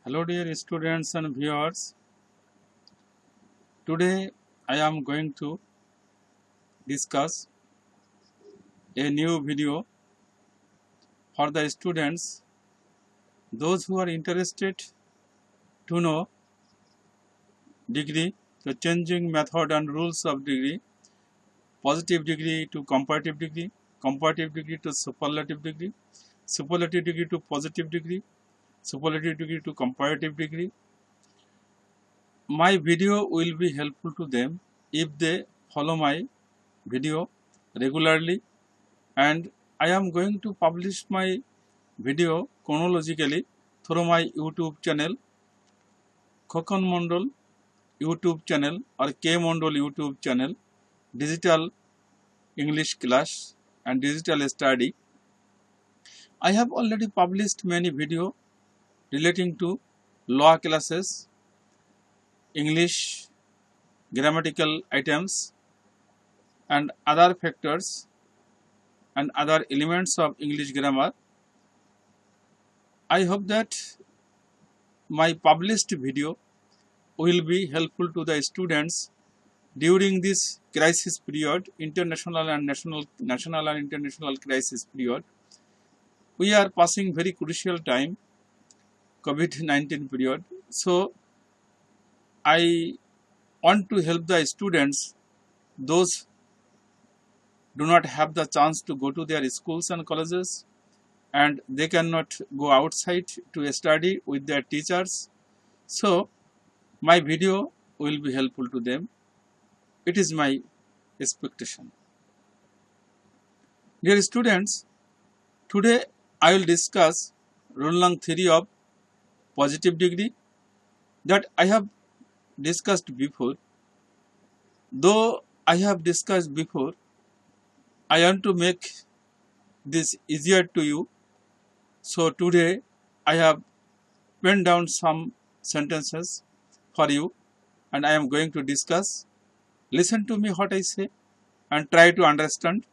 Hello dear students and viewers. Today I am going to discuss a new video for the students, those who are interested to know degree, the changing method and rules of degree, positive degree to comparative degree to superlative degree to positive degree to comparative degree. My video will be helpful to them if they follow my video regularly, and I am going to publish my video chronologically through my YouTube channel, Khokon Mondal YouTube channel or K Mondal YouTube channel, Digital English Class and Digital Study. I have already published many videos relating to law classes, English grammatical items and other factors and other elements of English grammar. I hope that my published video will be helpful to the students during this crisis period, international and international crisis period. We are passing very crucial time, COVID-19 period. So I want to help the students, those do not have the chance to go to their schools and colleges and they cannot go outside to study with their teachers. So my video will be helpful to them. It is my expectation. Dear students, today I will discuss rule number 3 of positive degree that I have discussed before. Though I have discussed before, I want to make this easier to you. So today I have penned down some sentences for you and I am going to discuss. Listen to me what I say and try to understand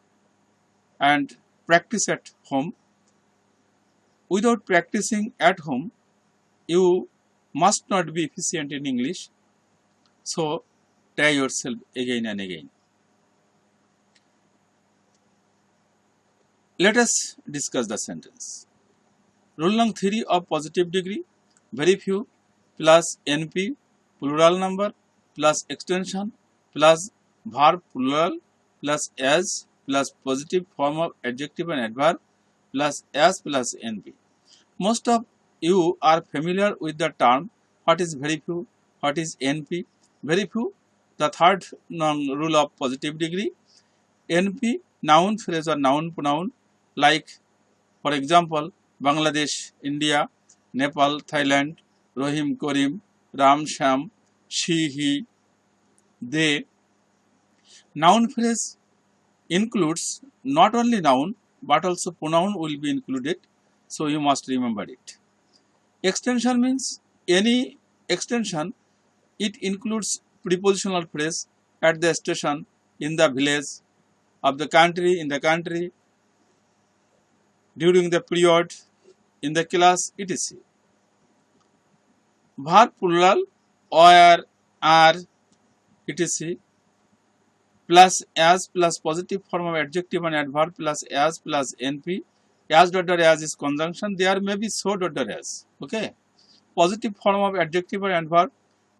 and practice at home. Without practicing at home, you must not be efficient in English. So try yourself again and again. Let us discuss the sentence. Rule number 3 of positive degree, very few plus NP plural number plus extension plus verb plural plus as plus positive form of adjective and adverb plus as plus NP. Most of you are familiar with the term what is very few, what is NP. Very few, the third rule of positive degree. NP, noun phrase or noun pronoun, like for example Bangladesh, India, Nepal, Thailand, Rohim, Korim, Ram, Sham, she, he, they. Noun phrase includes not only noun but also pronoun will be included, so you must remember it. Extension means any extension, it includes prepositional phrase at the station, in the village, of the country, in the country, during the period, in the class, etc. Verb plural, where, are, etc. plus as plus positive form of adjective and adverb plus NP. As dot as is conjunction. There may be so dot as. Okay. Positive form of adjective and adverb: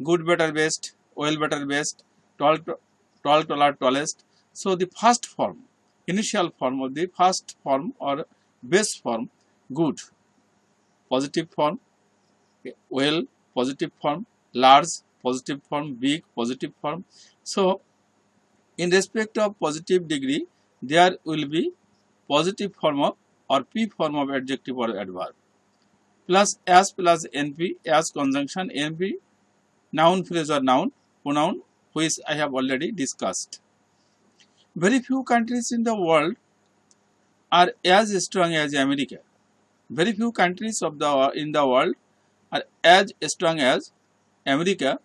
good, better, best, well, better, best, tall, taller, tallest. So the first form, initial form of the first form or base form, good. Positive form, well, positive form, large, positive form, big, positive form. So in respect of positive degree, there will be positive form of or P form of adjective or adverb. Plus NP, as conjunction, NP, noun phrase or noun pronoun, which I have already discussed. Very few countries in the world are as strong as America. Very few countries in the world are as strong as America.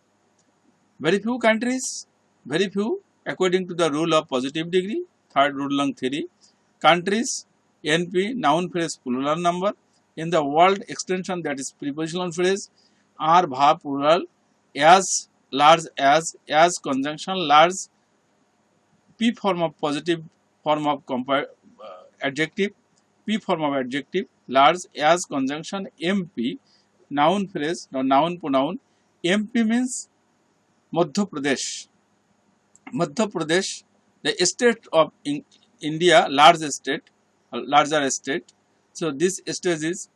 Very few countries, very few, according to the rule of positive degree, third rule number 3, countries, NP, noun phrase plural number, in the world extension, that is prepositional phrase, are verb plural, as large as conjunction, large P form of positive form of adjective, P form of adjective, large as conjunction, MP noun phrase or noun pronoun. MP means Madhya Pradesh. Madhya Pradesh, the state of India, larger state. So this state is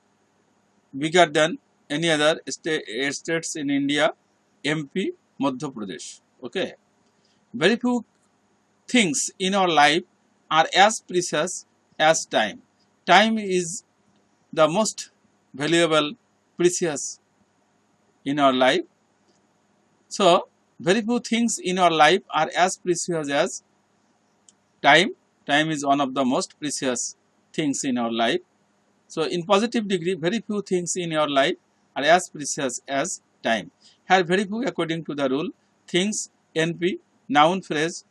bigger than any other states in India. MP, Madhya Pradesh. Okay. Very few things in our life are as precious as time. Time is the most valuable, precious in our life. So, very few things in our life are as precious as time. Time is one of the most precious things in our life. So, in positive degree, very few things in your life are as precious as time. Here, very few according to the rule, things, NP, noun phrase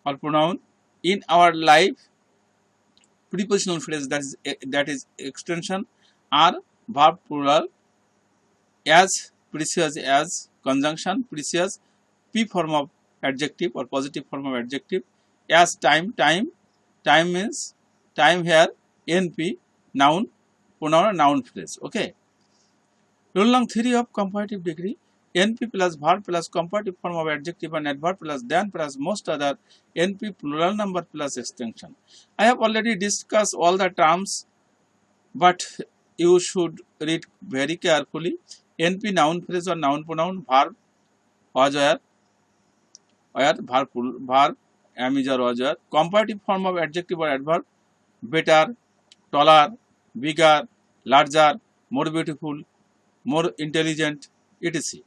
or pronoun in our life, prepositional phrase that is extension, are verb plural, as precious as conjunction, precious P form of adjective or positive form of adjective, as time means time here, NP, noun pronoun or noun phrase. Okay. Rule number 3 of comparative degree, NP plus verb plus comparative form of adjective and adverb plus than plus most other, NP plural number plus extension. I have already discussed all the terms, but you should read very carefully. NP noun phrase or noun pronoun, verb was where verb am is or was where, comparative form of adjective or adverb, better, taller, bigger, larger, more beautiful, more intelligent, etc.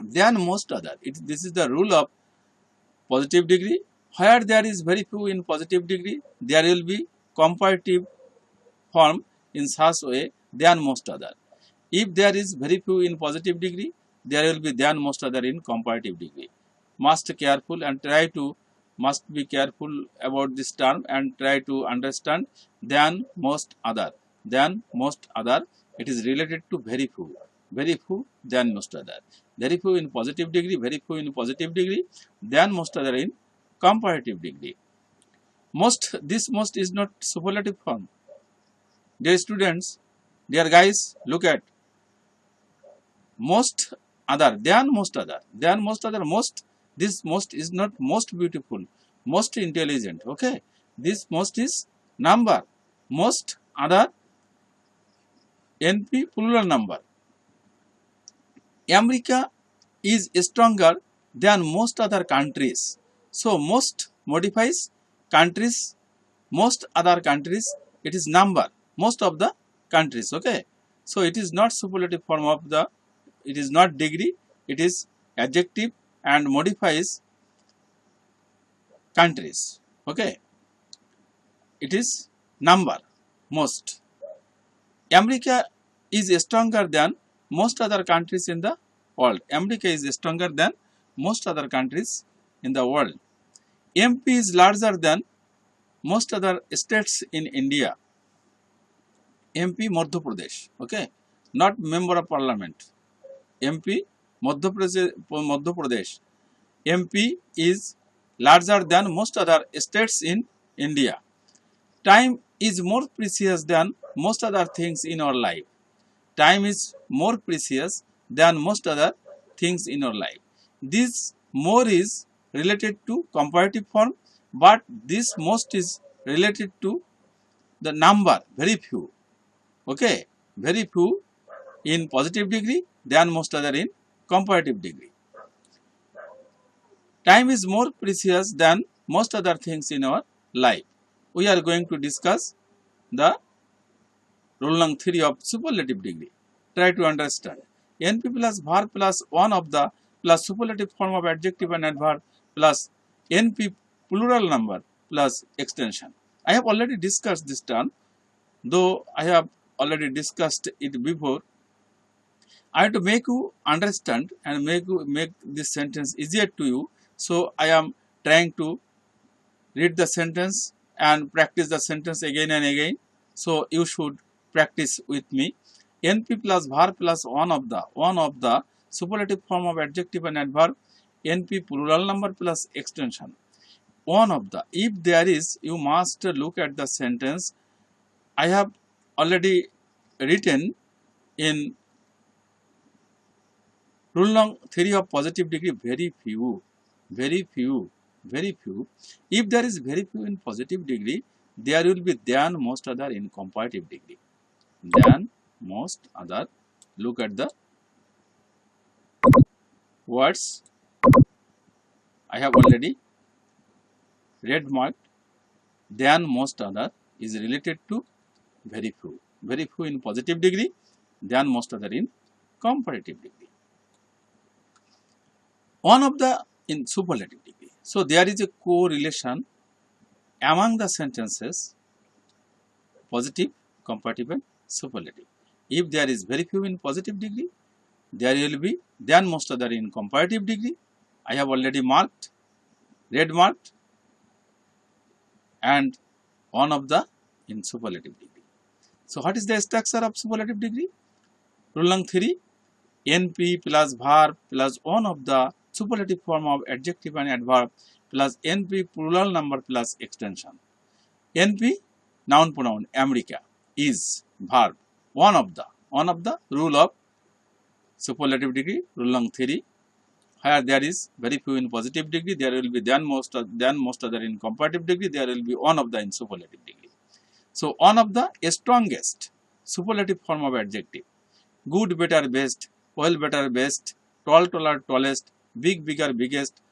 Than most other. This is the rule of positive degree. Where there is very few in positive degree, there will be comparative form in such way than most other. If there is very few in positive degree, there will be than most other in comparative degree. Must be careful about this term and try to understand than most other. Than most other, it is related to very few than most other. Very few in positive degree, very few in positive degree, than most other in comparative degree. This most is not superlative form. Dear students, dear guys, look at most other, than most other, most. This most is not most beautiful, most intelligent. Okay, this most is number, most other, NP plural number. America is stronger than most other countries. So most modifies countries, most other countries, it is number, most of the countries. Okay, so it is not superlative form of the, it is not degree, it is adjective and modifies countries. Okay, it is number, most. America is stronger than most other countries in the world. America is stronger than most other countries in the world. MP is larger than most other states in India. MP Madhya Pradesh. Okay, not member of parliament. MP Madhya Pradesh. MP is larger than most other states in India. Time is more precious than most other things in our life. Time is more precious than most other things in our life. This more is related to comparative form, but this most is related to the number, very few. Okay, very few in positive degree than most other in comparative degree. Time is more precious than most other things in our life. We are going to discuss the rule number 3 of superlative degree. Try to understand. NP plus verb plus one of the plus superlative form of adjective and adverb plus NP plural number plus extension. I have already discussed this term, though I have already discussed it before. I have to make you understand and make this sentence easier to you. So I am trying to read the sentence and practice the sentence again and again. So you should practice with me. NP plus var plus one of the superlative form of adjective and adverb, NP plural number plus extension. One of the. If there is, you must look at the sentence. I have already written in rule long theory of positive degree very few. If there is very few in positive degree, there will be than most other in comparative degree. Than most other. Look at the words I have already red marked. Than most other is related to very few. Very few in positive degree, than most other in comparative degree. One of the in superlative degree. So there is a correlation among the sentences positive, comparative and superlative. If there is very few in positive degree, there will be than most other in comparative degree. I have already marked, red marked, and one of the in superlative degree. So what is the structure of superlative degree? Rule long theory, NP plus verb plus one of the superlative form of adjective and adverb plus NP plural number plus extension. NP noun pronoun America is verb one of the rule of superlative degree, rule long theory. Where there is very few in positive degree, there will be than most other in comparative degree, there will be one of the in superlative degree. So one of the strongest superlative form of adjective. Good, better, best, well, better, best, tall, taller, tallest, big, bigger, biggest,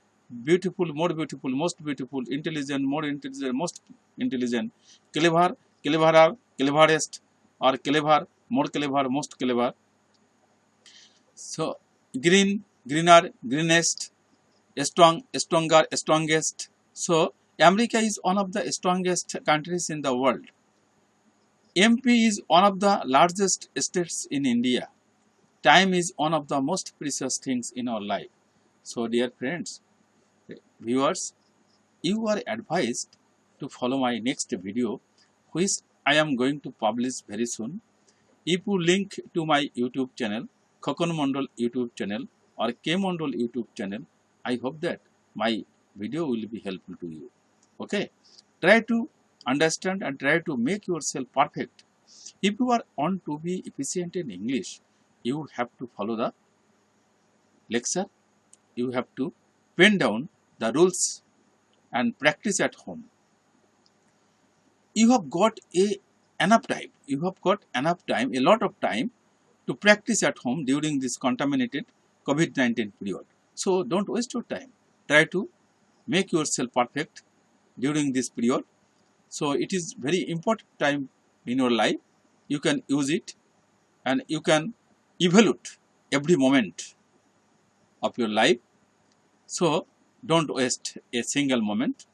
beautiful, more beautiful, most beautiful, intelligent, more intelligent, most intelligent, clever, cleverer, cleverest, or clever, more clever, most clever. So green, greener, greenest, strong, stronger, strongest. So America is one of the strongest countries in the world. MP is one of the largest states in India. Time is one of the most precious things in our life. So dear friends, viewers, you are advised to follow my next video, which I am going to publish very soon. If you link to my YouTube channel, Khokon Mondol YouTube channel or K Mondol YouTube channel, I hope that my video will be helpful to you. Okay, try to understand and try to make yourself perfect. If you want to be efficient in English, you have to follow the lecture. You have to pen down the rules and practice at home. You have got enough time. You have got enough time, a lot of time to practice at home during this contaminated COVID-19 period. So don't waste your time. Try to make yourself perfect during this period. So it is very important time in your life. You can use it and you can evaluate every moment of your life. So don't waste a single moment.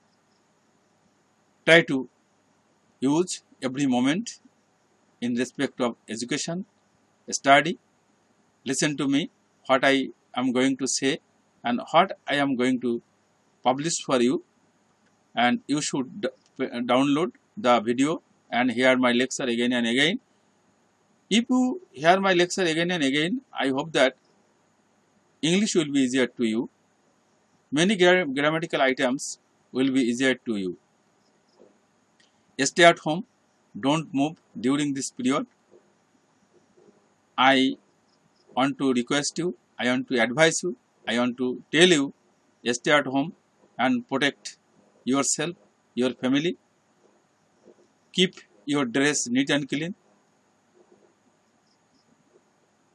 Try to use every moment in respect of education, study. Listen to me what I am going to say and what I am going to publish for you, and you should download the video and hear my lecture again and again. If you hear my lecture again and again, I hope that English will be easier to you. Many grammatical items will be easier to you. Stay at home. Don't move during this period. I want to request you, I want to advise you, I want to tell you, stay at home and protect yourself, your family. Keep your dress neat and clean.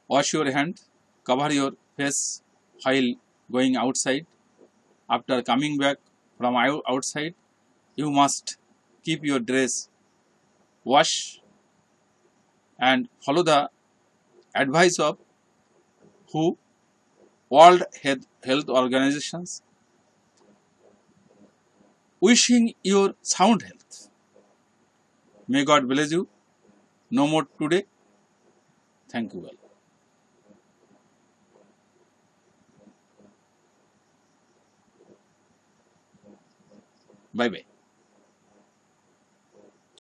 Wash your hand, cover your face while going outside. After coming back from outside, you must keep your dress wash and follow the advice of who? World Health Organizations. Wishing your sound health. May God bless you. No more today. Thank you well. Bye bye.